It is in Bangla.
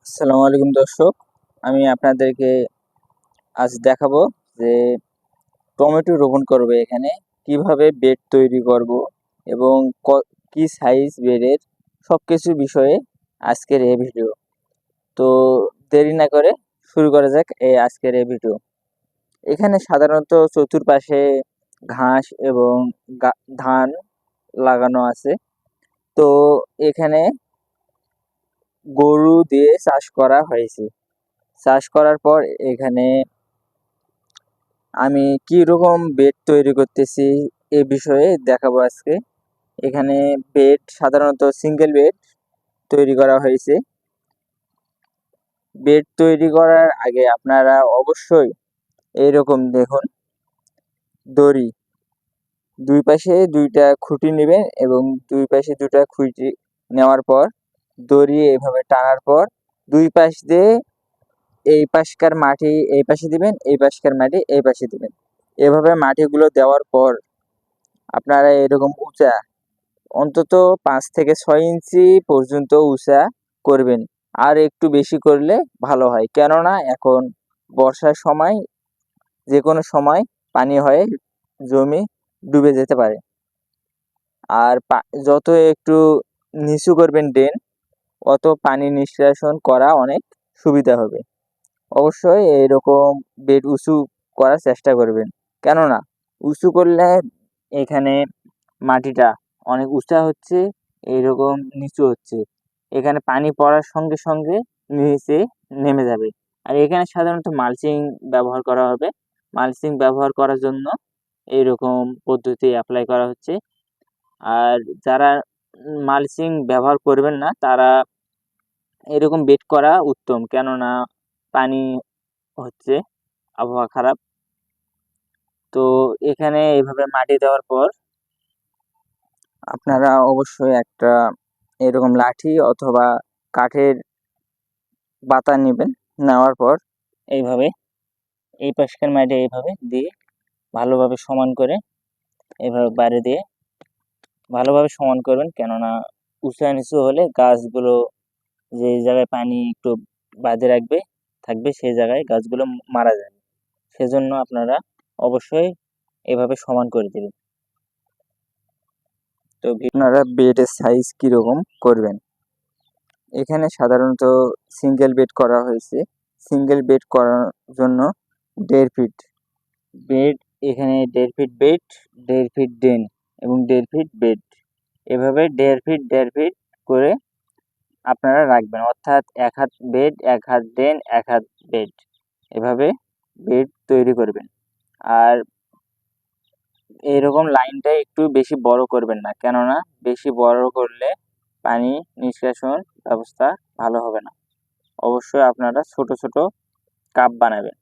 আসসালামু আলাইকুম দর্শক, আমি আপনাদেরকে আজ দেখাবো যে টমেটো রোপণ করবে এখানে কিভাবে বেড তৈরি করব এবং কি সাইজ বেডের সব কিছু বিষয়ে আজকের এই ভিডিও। তো দেরি না করে শুরু করা যাক আজকের এই ভিডিও। এখানে সাধারণত চতুর্পাশে ঘাস এবং ধান লাগানো আছে। তো এখানে গরু দিয়ে চাষ করা হয়েছে। চাষ করার পর এখানে আমি কি রকম বেড তৈরি করতেছি এ বিষয়ে দেখাবো আজকে। এখানে বেড সাধারণত সিঙ্গেল বেড তৈরি করা হয়েছে। বেড তৈরি করার আগে আপনারা অবশ্যই এইরকম দেখুন, দড়ি দুই পাশে দুইটা খুঁটি নেবেন এবং দুই পাশে দুটা খুঁটি নেওয়ার পর দড়ি এভাবে টানার পর দুই পাশ দিয়ে এই পাশকার মাটি এই পাশে দিবেন, এই পাশকার মাটি এই পাশে দিবেন। এভাবে মাটিগুলো দেওয়ার পর আপনারা এরকম উঁচা অন্তত 5 থেকে 6 ইঞ্চি পর্যন্ত উঁচা করবেন। আর একটু বেশি করলে ভালো হয়, কেননা এখন বর্ষার সময় যে কোনো সময় পানি হয়ে জমি ডুবে যেতে পারে। আর যত একটু নিচু করবেন ড্রেন, অত পানি নিষ্কাশন করা অনেক সুবিধা হবে। অবশ্যই এইরকম বেড উঁচু করার চেষ্টা করবেন, কেননা উঁচু করলে এখানে মাটিটা অনেক উঁচা হচ্ছে, এইরকম নিচু হচ্ছে, এখানে পানি পড়ার সঙ্গে সঙ্গে নিচে নেমে যাবে। আর এখানে সাধারণত মালচিং ব্যবহার করা হবে। মালচিং ব্যবহার করার জন্য এইরকম পদ্ধতি অ্যাপ্লাই করা হচ্ছে। আর যারা মালচিং ব্যবহার করবেন না তারা এরকম বেড করা উত্তম, কেননা পানি হচ্ছে, আবহাওয়া খারাপ। তো এখানে এইভাবে মাটি দেওয়ার পর আপনারা অবশ্যই একটা এরকম লাঠি অথবা কাঠের বাতা নেবেন। নেওয়ার পর এইভাবে এই পাশকার মাটি এইভাবে দিয়ে ভালোভাবে সমান করে এইভাবে বাইরে দিয়ে ভালোভাবে সমান করবেন, কেননা উঁচা নিচু হলে গাছগুলো যে জায়গায় পানি একটু বাঁধে থাকবে সেই জায়গায় গাছগুলো মারা যাবে। সেজন্য আপনারা অবশ্যই এভাবে সমান করে দেবেন। তো আপনারা বেডের সাইজ কীরকম করবেন। এখানে সাধারণত সিঙ্গেল বেড করা হয়েছে। সিঙ্গেল বেড করার জন্য 1.5 ফিট বেড, এখানে 1.5 ফিট বেড, 1.5 ফিট ড্রেন এবং 1.5 ফিট বেড, এভাবে 1.5 ফিট 1.5 ফিট করে আপনারা রাখবেন। অর্থাৎ 1 হাত বেড, 1 হাত ড্রেন, 1 হাত বেড, এভাবে বেড তৈরি করবেন। আর এইরকম লাইনটা একটু বেশি বড় করবেন না, কেননা বেশি বড় করলে পানি নিষ্কাশন ব্যবস্থা ভালো হবে না। অবশ্যই আপনারা ছোট ছোট কাপ বানাবেন।